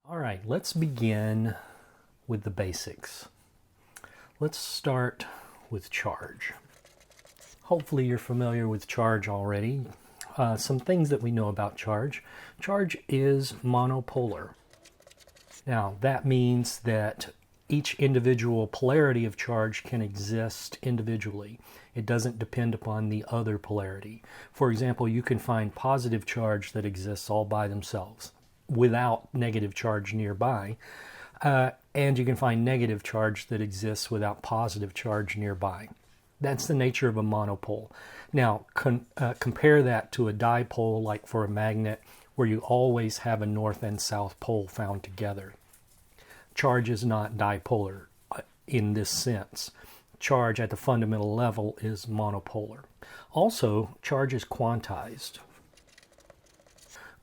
All right, let's begin with the basics. Let's start with charge. Hopefully you're familiar with charge already. Some things that we know about charge. Charge is monopolar. Now that means that each individual polarity of charge can exist individually. It doesn't depend upon the other polarity. For example, you can find positive charge that exists all by themselves without negative charge nearby, and you can find negative charge that exists without positive charge nearby. That's the nature of a monopole. Now, compare that to a dipole, like for a magnet, where you always have a north and south pole found together. Charge is not dipolar in this sense. Charge at the fundamental level is monopolar. Also, charge is quantized.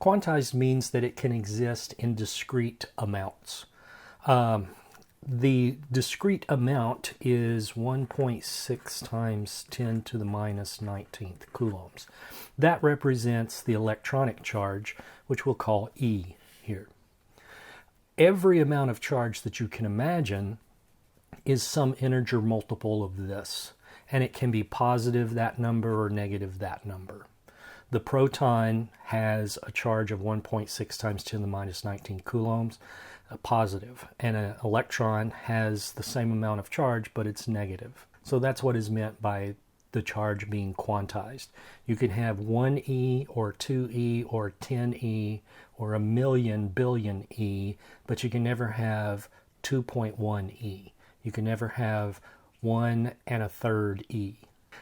Quantized means that it can exist in discrete amounts. The discrete amount is 1.6 times 10 to the minus 19th coulombs. That represents the electronic charge, which we'll call E here. Every amount of charge that you can imagine is some integer multiple of this, and it can be positive that number or negative that number. The proton has a charge of 1.6 times 10 to the minus 19 coulombs, positive, and an electron has the same amount of charge, but it's negative. So that's what is meant by the charge being quantized. You can have 1e or 2e or 10e or a million billion e, but you can never have 2.1e. You can never have 1 1/3 e.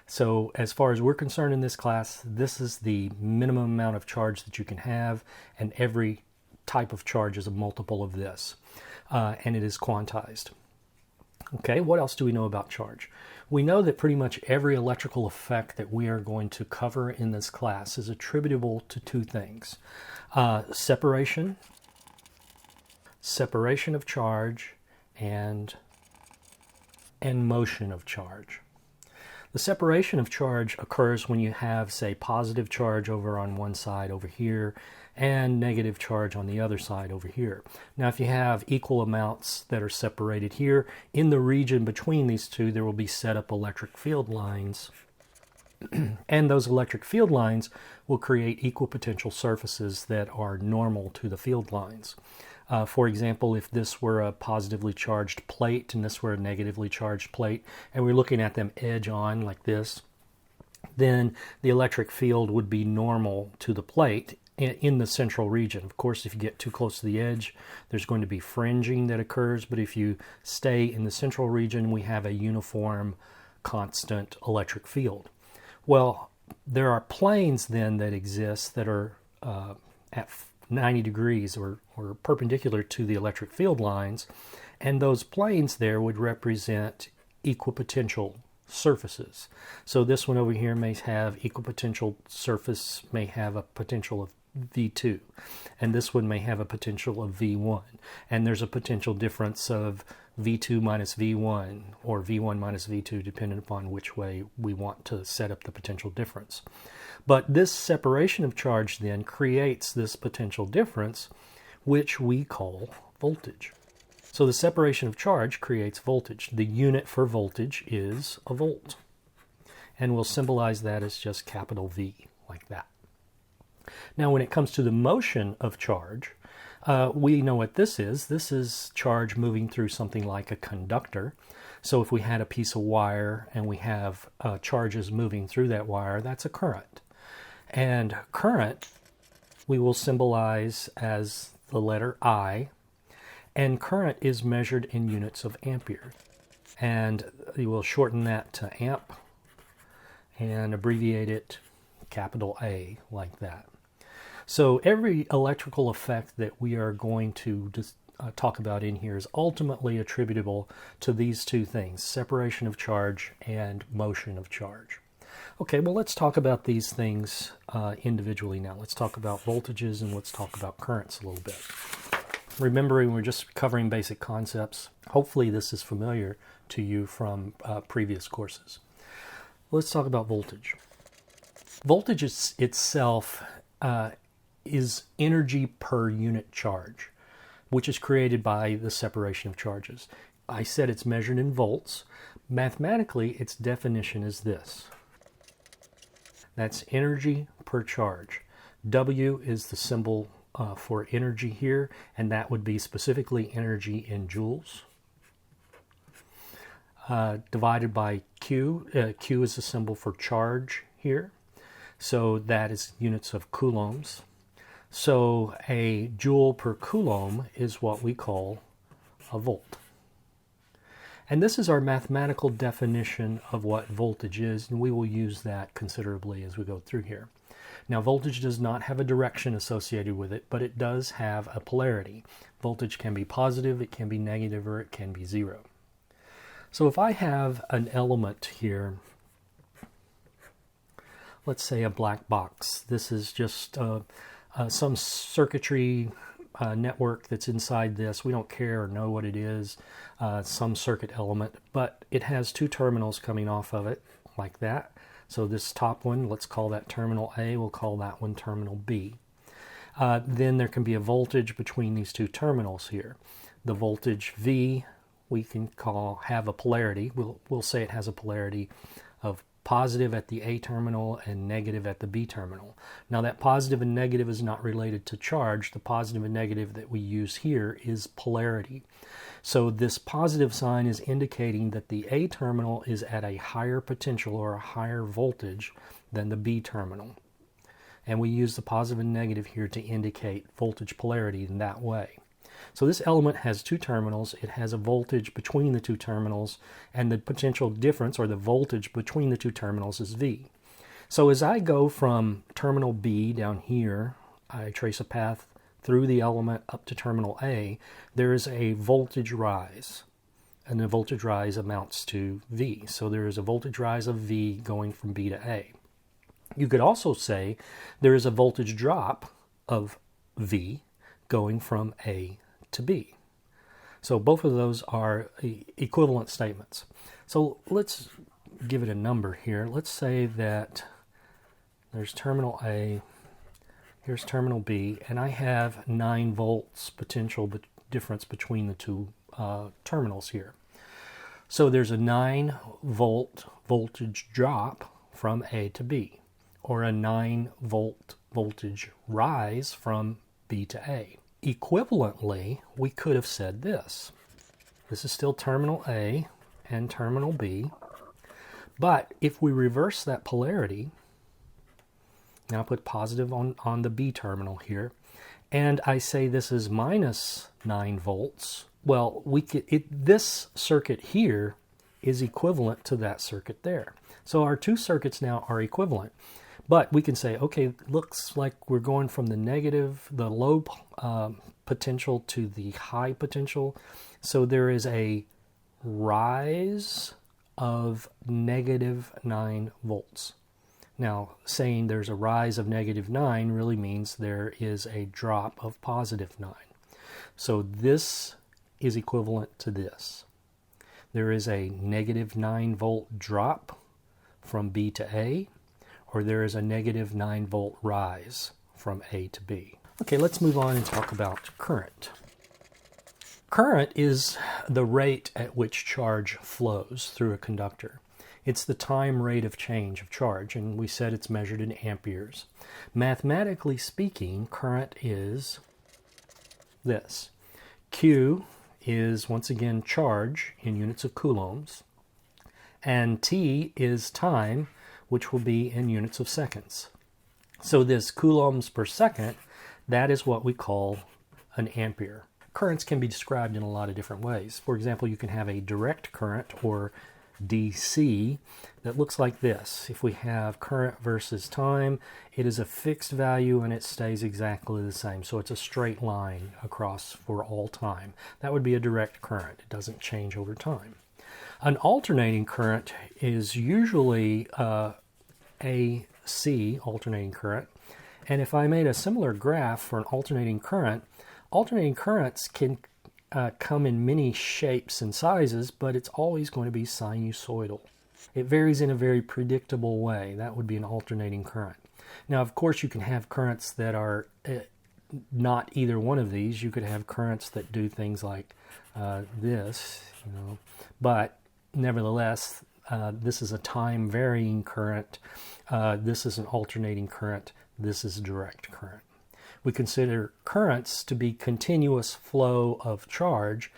So as far as we're concerned in this class, this is the minimum amount of charge that you can have, and every type of charge is a multiple of this, and it is quantized. Okay, what else do we know about charge? We know that pretty much every electrical effect that we are going to cover in this class is attributable to two things. Separation of charge, and motion of charge. The separation of charge occurs when you have, say, positive charge over on one side over here and negative charge on the other side over here. Now, if you have equal amounts that are separated here, in the region between these two, there will be set up electric field lines, and those electric field lines will create equal potential surfaces that are normal to the field lines. For example, if this were a positively charged plate and this were a negatively charged plate, and we're looking at them edge on like this, then the electric field would be normal to the plate in the central region. Of course, if you get too close to the edge, there's going to be fringing that occurs, but if you stay in the central region, we have a uniform, constant electric field. Well, there are planes then that exist that are at 90 degrees or perpendicular to the electric field lines, and those planes there would represent equipotential surfaces. So this one over here may have equipotential surface, may have a potential of V2, and this one may have a potential of V1, and there's a potential difference of V2 minus V1 or V1 minus V2 depending upon which way we want to set up the potential difference. But this separation of charge then creates this potential difference, which we call voltage. So the separation of charge creates voltage. The unit for voltage is a volt, and we'll symbolize that as just capital V, like that. Now when it comes to the motion of charge, we know what this is. This is charge moving through something like a conductor. So if we had a piece of wire and we have charges moving through that wire, that's a current. And current we will symbolize as the letter I, and current is measured in units of ampere. And you will shorten that to amp and abbreviate it capital A, like that. So every electrical effect that we are going to talk about in here is ultimately attributable to these two things, separation of charge and motion of charge. Okay, well, let's talk about these things individually now. Let's talk about voltages and let's talk about currents a little bit. Remembering we're just covering basic concepts, hopefully this is familiar to you from previous courses. Let's talk about voltage. Voltage itself is energy per unit charge. which is created by the separation of charges. I said it's measured in volts. Mathematically, its definition is this. That's energy per charge. W is the symbol for energy here, and that would be specifically energy in joules. Divided by Q. Q is the symbol for charge here. So that is units of coulombs. So a joule per coulomb is what we call a volt. And this is our mathematical definition of what voltage is, and we will use that considerably as we go through here. Now, voltage does not have a direction associated with it, but it does have a polarity. Voltage can be positive, it can be negative, or it can be zero. So if I have an element here, let's say a black box. This is just some circuitry network that's inside this. We don't care or know what it is, some circuit element, but it has two terminals coming off of it like that. So this top one, let's call that terminal A, we'll call that one terminal B. Then there can be a voltage between these two terminals here. The voltage V we can have a polarity. We'll say it has a polarity of positive at the A terminal and negative at the B terminal. Now that positive and negative is not related to charge. The positive and negative that we use here is polarity. So this positive sign is indicating that the A terminal is at a higher potential or a higher voltage than the B terminal. And we use the positive and negative here to indicate voltage polarity in that way. So this element has two terminals. It has a voltage between the two terminals, and the potential difference, or the voltage between the two terminals, is V. So as I go from terminal B down here, I trace a path through the element up to terminal A, there is a voltage rise, and the voltage rise amounts to V. So there is a voltage rise of V going from B to A. You could also say there is a voltage drop of V going from A to B. So both of those are equivalent statements. So let's give it a number here. Let's say that there's terminal A, here's terminal B, and I have 9 volts potential difference between the two terminals here. So there's a 9 volt voltage drop from A to B, or a 9 volt voltage rise from B to A. Equivalently, we could have said this. This is still terminal A and terminal B, but if we reverse that polarity, now put positive on the B terminal here, and I say this is minus 9 volts, well, this circuit here is equivalent to that circuit there. So our two circuits now are equivalent. But we can say, okay, looks like we're going from the low potential to the high potential. So there is a rise of negative 9 volts. Now, saying there's a rise of negative 9 really means there is a drop of positive 9. So this is equivalent to this. There is a negative 9 volt drop from B to A, or there is a negative 9 volt rise from A to B. Okay, let's move on and talk about current. Current is the rate at which charge flows through a conductor. It's the time rate of change of charge, and we said it's measured in amperes. Mathematically speaking, current is this. Q is, once again, charge in units of coulombs, and T is time, which will be in units of seconds. So this coulombs per second, that is what we call an ampere. Currents can be described in a lot of different ways. For example, you can have a direct current, or DC, that looks like this. If we have current versus time, it is a fixed value and it stays exactly the same. So it's a straight line across for all time. That would be a direct current. It doesn't change over time. An alternating current is usually AC, alternating current. And if I made a similar graph for an alternating currents can come in many shapes and sizes, but it's always going to be sinusoidal. It varies in a very predictable way. That would be an alternating current. Now, of course, you can have currents that are not either one of these. You could have currents that do things like this, but nevertheless, this is a time varying current. This is an alternating current. This is direct current. We consider currents to be continuous flow of charge,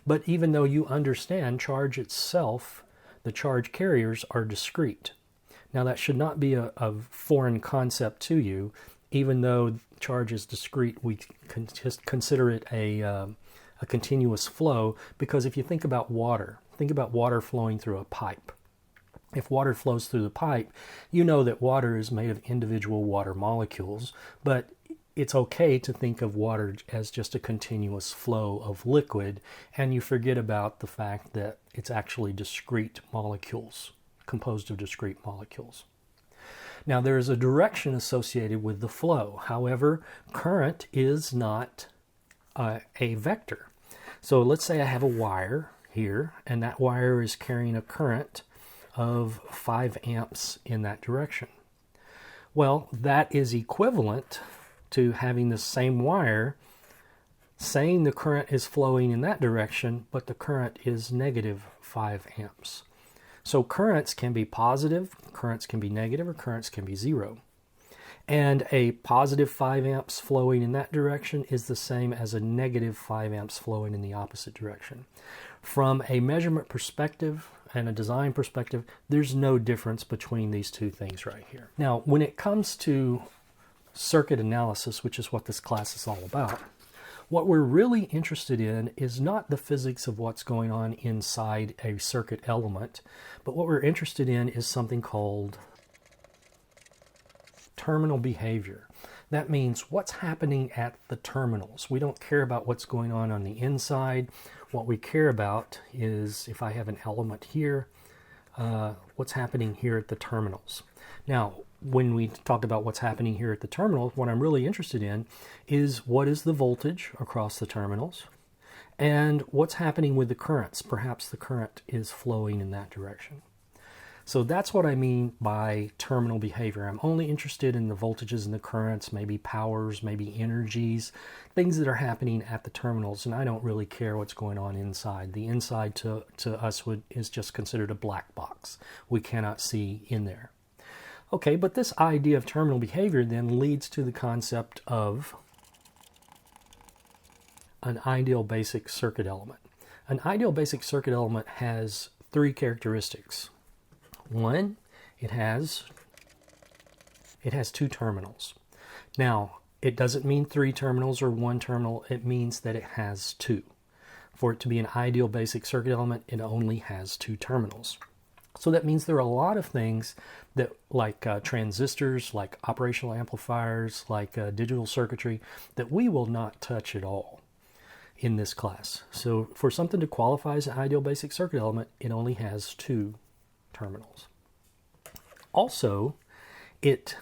but even though you understand charge itself, the charge carriers are discrete. Now that should not be a foreign concept to you. Even though charge is discrete, we can just consider it a continuous flow, because if you think about water flowing through a pipe. If water flows through the pipe, you know that water is made of individual water molecules, but it's okay to think of water as just a continuous flow of liquid, and you forget about the fact that it's actually discrete molecules, composed of discrete molecules. Now, there is a direction associated with the flow. However, current is not a vector. So let's say I have a wire here, and that wire is carrying a current of 5 amps in that direction. Well, that is equivalent to having the same wire saying the current is flowing in that direction, but the current is negative 5 amps. So currents can be positive, currents can be negative, or currents can be zero. And a positive 5 amps flowing in that direction is the same as a negative 5 amps flowing in the opposite direction. From a measurement perspective and a design perspective, there's no difference between these two things right here. Now, when it comes to circuit analysis, which is what this class is all about, what we're really interested in is not the physics of what's going on inside a circuit element, but what we're interested in is something called terminal behavior. That means what's happening at the terminals. We don't care about what's going on the inside. What we care about is, if I have an element here, what's happening here at the terminals. Now, when we talk about what's happening here at the terminals, what I'm really interested in is what is the voltage across the terminals and what's happening with the currents. Perhaps the current is flowing in that direction. So that's what I mean by terminal behavior. I'm only interested in the voltages and the currents, maybe powers, maybe energies, things that are happening at the terminals, and I don't really care what's going on inside. The inside to us is just considered a black box. We cannot see in there. Okay, but this idea of terminal behavior then leads to the concept of an ideal basic circuit element. An ideal basic circuit element has 3 characteristics. One, it has 2 terminals. Now, it doesn't mean 3 terminals or 1 terminal. It means that it has 2. For it to be an ideal basic circuit element, it only has 2 terminals. So that means there are a lot of things that, like transistors, like operational amplifiers, like digital circuitry, that we will not touch at all in this class. So for something to qualify as an ideal basic circuit element, it only has 2 terminals. Also, it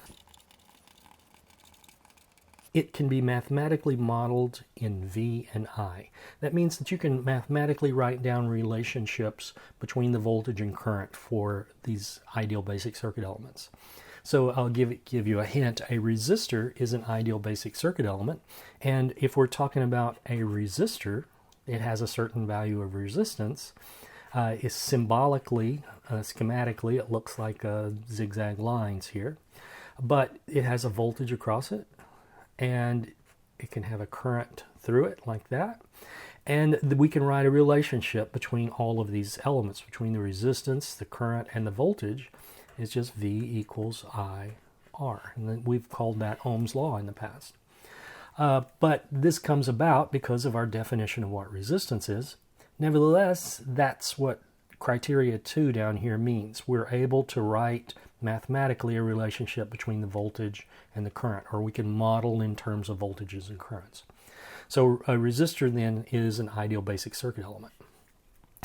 can be mathematically modeled in V and I. That means that you can mathematically write down relationships between the voltage and current for these ideal basic circuit elements. So I'll give you a hint. A resistor is an ideal basic circuit element, and if we're talking about a resistor, it has a certain value of resistance. Is symbolically, schematically, it looks like zigzag lines here, but it has a voltage across it, and it can have a current through it like that. And we can write a relationship between all of these elements, between the resistance, the current, and the voltage. It's just V equals IR. And then we've called that Ohm's law in the past. But this comes about because of our definition of what resistance is. Nevertheless, that's what criteria 2 down here means. We're able to write mathematically a relationship between the voltage and the current, or we can model in terms of voltages and currents. So a resistor then is an ideal basic circuit element.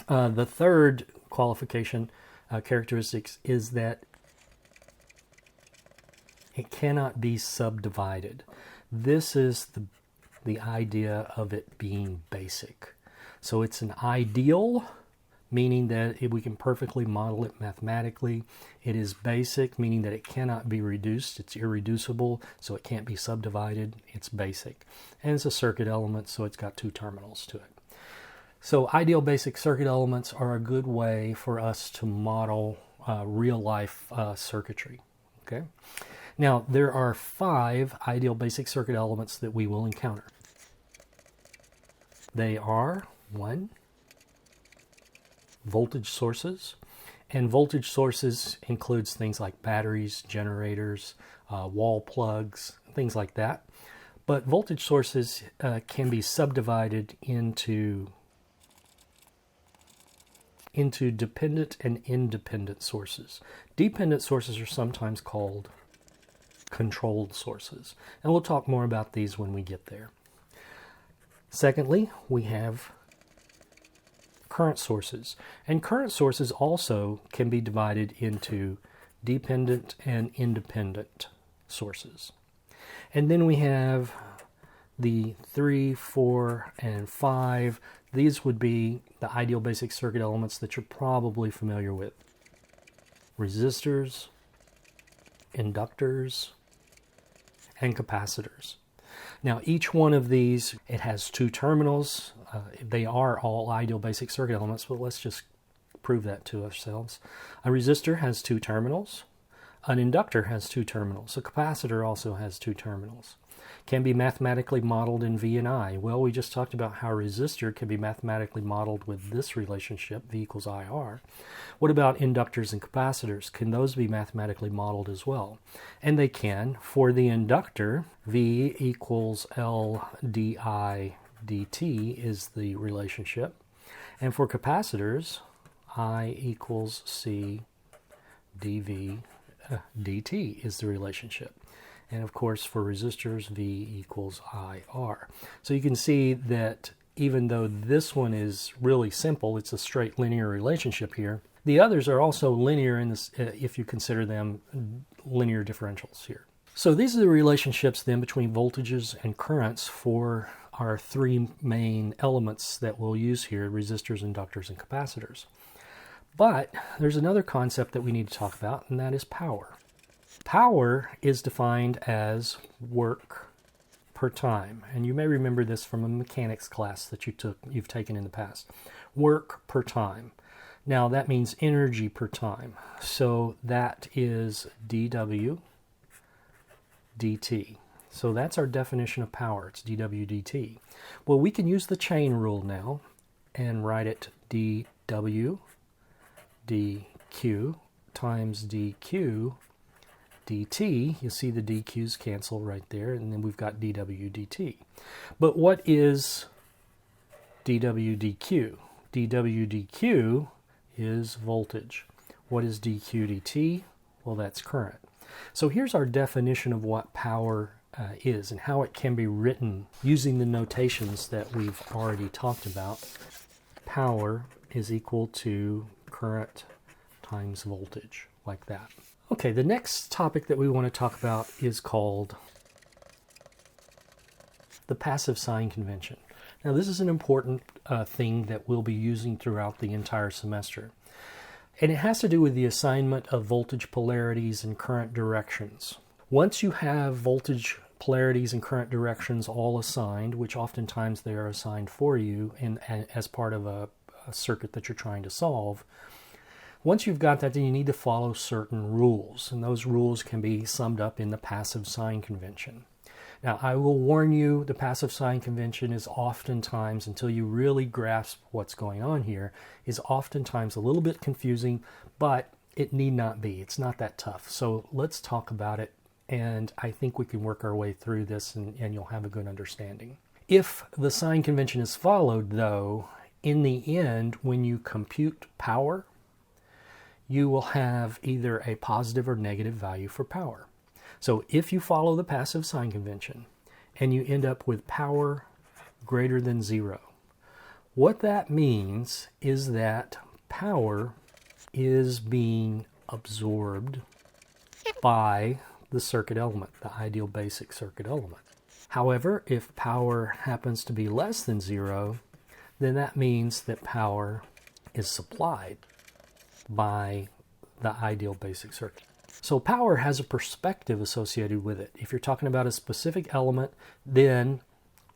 The third qualification characteristics is that it cannot be subdivided. This is the idea of it being basic. So it's an ideal, meaning that we can perfectly model it mathematically. It is basic, meaning that it cannot be reduced. It's irreducible, so it can't be subdivided. It's basic. And it's a circuit element, so it's got two terminals to it. So ideal basic circuit elements are a good way for us to model real-life circuitry. Okay. Now, there are 5 ideal basic circuit elements that we will encounter. They are 1, voltage sources. And voltage sources includes things like batteries, generators, wall plugs, things like that. But voltage sources can be subdivided into dependent and independent sources. Dependent sources are sometimes called controlled sources. And we'll talk more about these when we get there. Secondly, we have current sources. And current sources also can be divided into dependent and independent sources. And then we have the 3, 4, and 5. These would be the ideal basic circuit elements that you're probably familiar with. Resistors, inductors, and capacitors. Now, each one of these, it has 2 terminals. They are all ideal basic circuit elements, but let's just prove that to ourselves. A resistor has 2 terminals. An inductor has 2 terminals. A capacitor also has 2 terminals. Can be mathematically modeled in V and I. Well, we just talked about how a resistor can be mathematically modeled with this relationship, V equals IR. What about inductors and capacitors? Can those be mathematically modeled as well? And they can. For the inductor, V equals L di dt is the relationship. And for capacitors, I equals C dV dt is the relationship. And of course, for resistors, V equals IR. So you can see that even though this one is really simple, it's a straight linear relationship here, the others are also linear in this, if you consider them linear differentials here. So these are the relationships then between voltages and currents for our 3 main elements that we'll use here, resistors, inductors, and capacitors. But there's another concept that we need to talk about, and that is power. Power is defined as work per time, and you may remember this from a mechanics class that you've taken in the past. Work per time. Now that means energy per time. So that is dW dt. So that's our definition of power. It's dW dt. Well, we can use the chain rule now and write it dW dQ times dQ dt. You see the dq's cancel right there, and then we've got dW dt. But what is dW dQ? dW dQ is voltage. What is dQ dt? Well, that's current. So here's our definition of what power is and how it can be written using the notations that we've already talked about. Power is equal to current times voltage, like that. Okay, the next topic that we want to talk about is called the passive sign convention. Now, this is an important thing that we'll be using throughout the entire semester. And it has to do with the assignment of voltage polarities and current directions. Once you have voltage polarities and current directions all assigned, which oftentimes they are assigned for you as part of a circuit that you're trying to solve, once you've got that, then you need to follow certain rules, and those rules can be summed up in the passive sign convention. Now, I will warn you, the passive sign convention is oftentimes, until you really grasp what's going on here, is oftentimes a little bit confusing, but it need not be. It's not that tough. So let's talk about it, and I think we can work our way through this, and you'll have a good understanding. If the sign convention is followed, though, in the end, when you compute power, you will have either a positive or negative value for power. So if you follow the passive sign convention and you end up with power greater than 0, what that means is that power is being absorbed by the circuit element, the ideal basic circuit element. However, if power happens to be less than 0, then that means that power is supplied by the ideal basic circuit. So power has a perspective associated with it. If you're talking about a specific element, then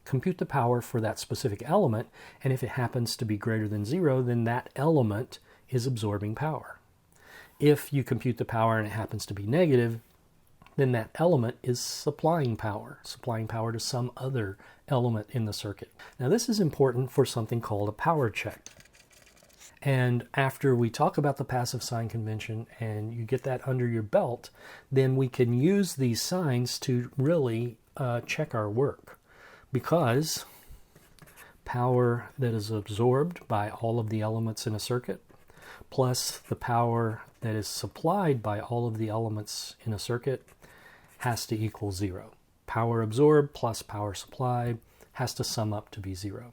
compute the power for that specific element, and if it happens to be greater than 0, then that element is absorbing power. If you compute the power and it happens to be negative, then that element is supplying power to some other element in the circuit. Now this is important for something called a power check. And after we talk about the passive sign convention and you get that under your belt, then we can use these signs to really check our work. Because power that is absorbed by all of the elements in a circuit plus the power that is supplied by all of the elements in a circuit has to equal 0. Power absorbed plus power supplied has to sum up to be 0.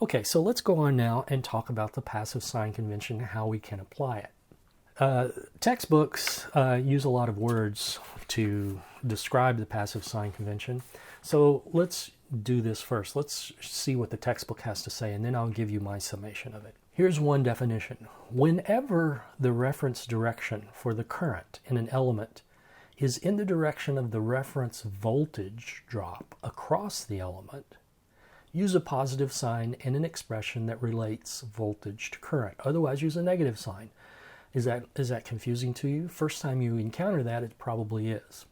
Okay, so let's go on now and talk about the passive sign convention and how we can apply it. Textbooks use a lot of words to describe the passive sign convention. So let's do this first. Let's see what the textbook has to say, and then I'll give you my summation of it. Here's one definition. Whenever the reference direction for the current in an element is in the direction of the reference voltage drop across the element, use a positive sign in an expression that relates voltage to current. Otherwise, use a negative sign. Is that confusing to you? First time you encounter that, it probably is.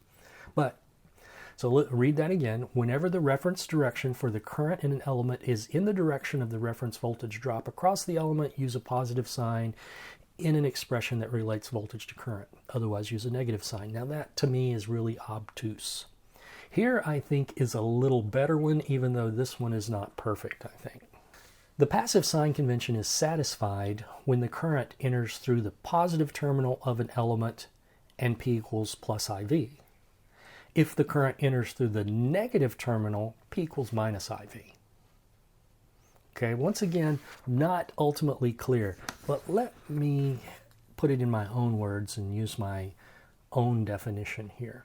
So read that again. Whenever the reference direction for the current in an element is in the direction of the reference voltage drop across the element, use a positive sign in an expression that relates voltage to current. Otherwise, use a negative sign. Now that, to me, is really obtuse. Here, I think, is a little better one, even though this one is not perfect, I think. The passive sign convention is satisfied when the current enters through the positive terminal of an element and P equals plus IV. If the current enters through the negative terminal, P equals minus IV. Okay, once again, not ultimately clear, but let me put it in my own words and use my own definition here.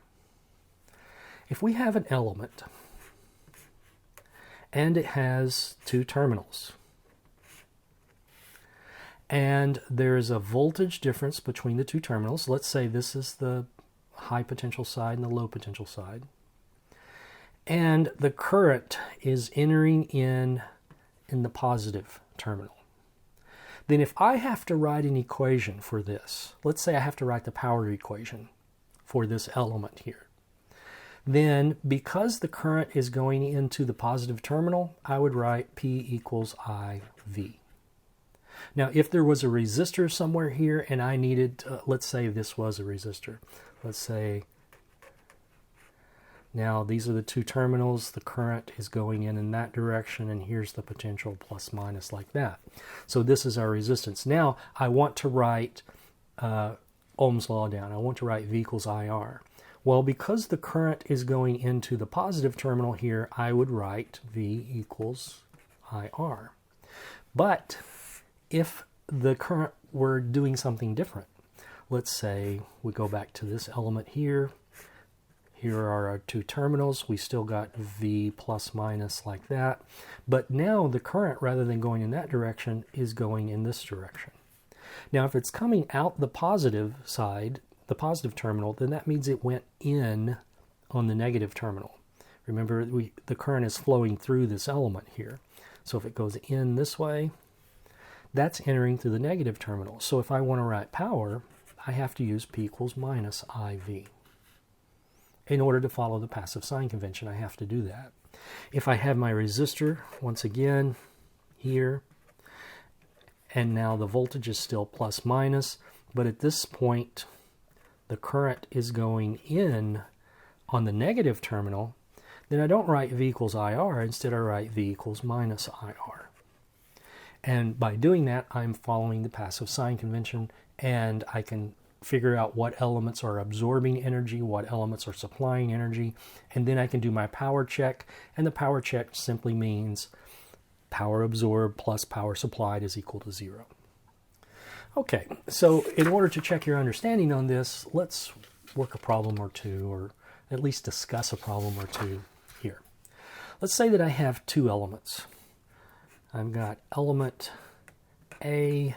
If we have an element and it has two terminals, and there is a voltage difference between the two terminals, let's say this is the high potential side and the low potential side, and the current is entering in the positive terminal, then if I have to write an equation for this, let's say I have to write the power equation for this element here, then because the current is going into the positive terminal, I would write P equals IV. Now, if there was a resistor somewhere here and I needed, let's say this was a resistor. Let's say, now these are the two terminals, the current is going in that direction, and here's the potential plus minus like that. So this is our resistance. Now, I want to write Ohm's law down. I want to write V equals IR. Well, because the current is going into the positive terminal here, I would write V equals IR. But if the current were doing something different, let's say we go back to this element here. Here are our two terminals. We still got V plus minus like that. But now the current, rather than going in that direction, is going in this direction. Now, if it's coming out the positive side, the positive terminal, then that means it went in on the negative terminal. Remember, the current is flowing through this element here. So if it goes in this way, that's entering through the negative terminal. So if I want to write power, I have to use P equals minus IV. In order to follow the passive sign convention, I have to do that. If I have my resistor, once again, here, and now the voltage is still plus minus, but at this point, the current is going in on the negative terminal, then I don't write V equals IR, instead I write V equals minus IR. And by doing that, I'm following the passive sign convention, and I can figure out what elements are absorbing energy, what elements are supplying energy, and then I can do my power check, and the power check simply means power absorbed plus power supplied is equal to 0. Okay, so in order to check your understanding on this, let's work a problem or two, or at least discuss a problem or two here. Let's say that I have two elements. I've got element A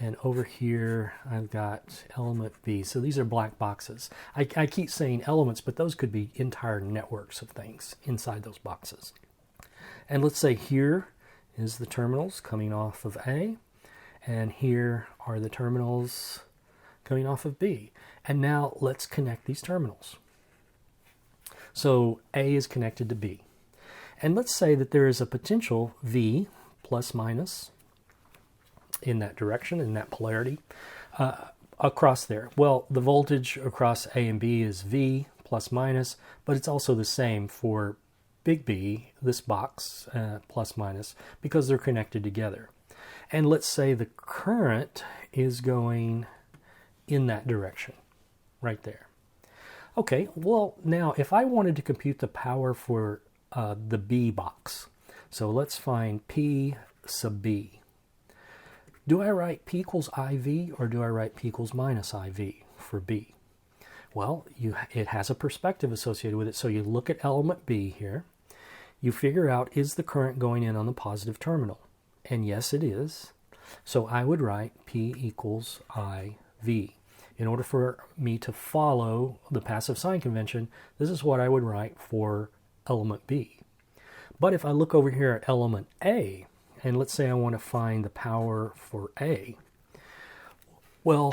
And over here, I've got element B. So these are black boxes. I keep saying elements, but those could be entire networks of things inside those boxes. And let's say here is the terminals coming off of A, and here are the terminals coming off of B. And now let's connect these terminals. So A is connected to B. And let's say that there is a potential V plus minus in that direction, in that polarity, across there. Well, the voltage across A and B is V plus minus, but it's also the same for big B, this box, plus minus, because they're connected together. And let's say the current is going in that direction, right there. Okay, well, now if I wanted to compute the power for the B box, so let's find P sub B. Do I write P equals IV or do I write P equals minus IV for B? Well, it has a perspective associated with it. So you look at element B here. You figure out, is the current going in on the positive terminal? And yes, it is. So I would write P equals IV. In order for me to follow the passive sign convention, this is what I would write for element B. But if I look over here at element A, and let's say I want to find the power for A, well,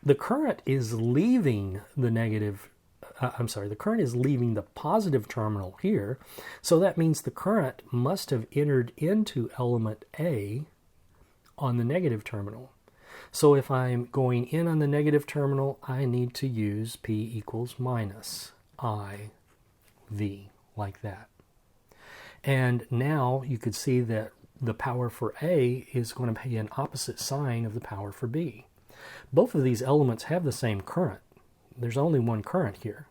the current is leaving the the current is leaving the positive terminal here, so that means the current must have entered into element A on the negative terminal. So if I'm going in on the negative terminal, I need to use P equals minus IV, like that. And now you could see that the power for A is going to be an opposite sign of the power for B. Both of these elements have the same current. There's only one current here.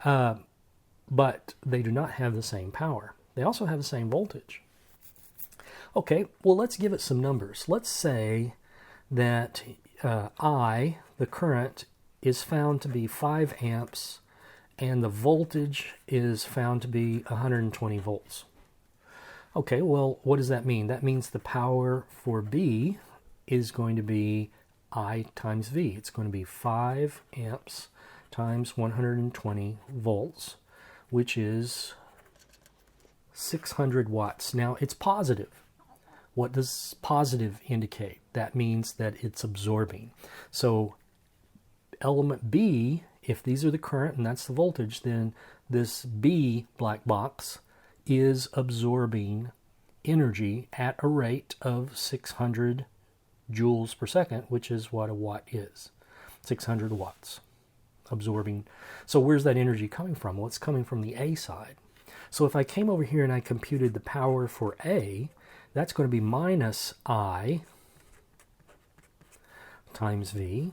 But they do not have the same power. They also have the same voltage. Okay, well, let's give it some numbers. Let's say that I, the current, is found to be 5 amps and the voltage is found to be 120 volts. Okay, well, what does that mean? That means the power for B is going to be I times V. It's going to be 5 amps times 120 volts, which is 600 watts. Now, it's positive. What does positive indicate? That means that it's absorbing. So element B, if these are the current and that's the voltage, then this B black box is absorbing energy at a rate of 600 joules per second, which is what a watt is. 600 watts absorbing. So where's that energy coming from? Well, it's coming from the A side. So if I came over here and I computed the power for A, that's going to be minus I times V,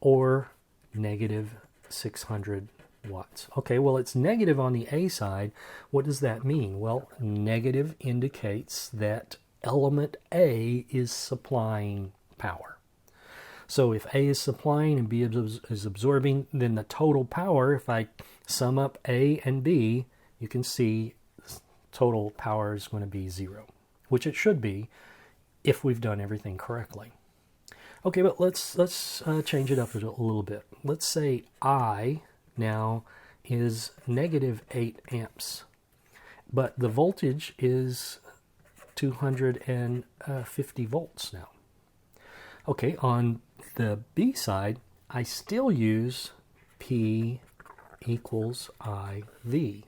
or negative 600 watts. Okay, well, it's negative on the A side. What does that mean? Well, negative indicates that element A is supplying power. So if A is supplying and B is absorbing, then the total power, if I sum up A and B, you can see total power is going to be 0, which it should be if we've done everything correctly. Okay, but let's change it up a little bit. Let's say I now is negative 8 amps, but the voltage is 250 volts now. Okay, on the B side, I still use P equals IV.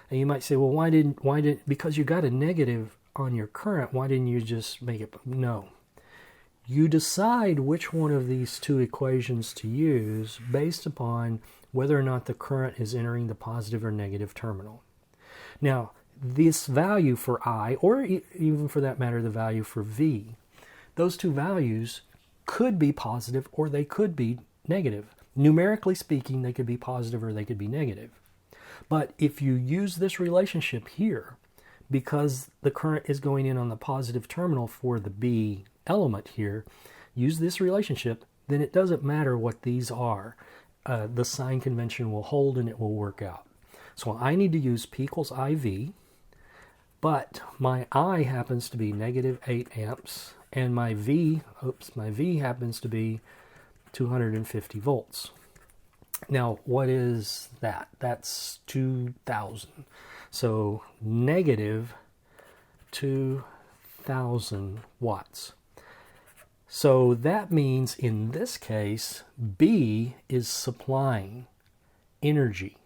And you might say, well, why did because you got a negative on your current, why didn't you just make it? No. You decide which one of these two equations to use based upon whether or not the current is entering the positive or negative terminal. Now, this value for I, or even for that matter, the value for V, those two values could be positive or they could be negative. Numerically speaking, they could be positive or they could be negative. But if you use this relationship here, because the current is going in on the positive terminal for the B element here, use this relationship, then it doesn't matter what these are. The sign convention will hold and it will work out. So I need to use P equals IV, but my I happens to be negative 8 amps, and my V happens to be 250 volts. Now, what is that? That's 2,000. So negative 2,000 watts. So that means in this case, B is supplying energy.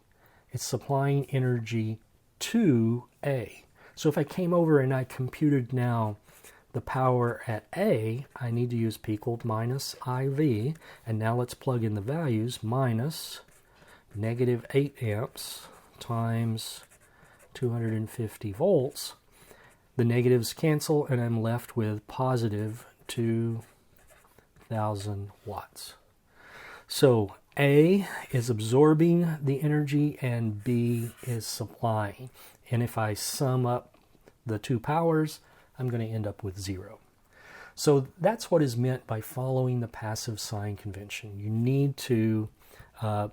It's supplying energy to A. So if I came over and I computed now the power at A, I need to use P equaled minus IV. And now let's plug in the values. Minus negative 8 amps times 250 volts. The negatives cancel, and I'm left with positive 2,000 watts. So A is absorbing the energy and B is supplying. And if I sum up the two powers, I'm going to end up with 0. So that's what is meant by following the passive sign convention. You need to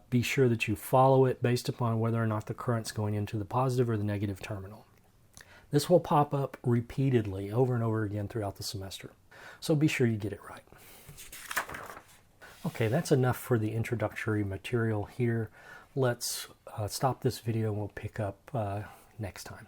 be sure that you follow it based upon whether or not the current's going into the positive or the negative terminal. This will pop up repeatedly over and over again throughout the semester. So be sure you get it right. Okay, that's enough for the introductory material here. Let's stop this video and we'll pick up next time.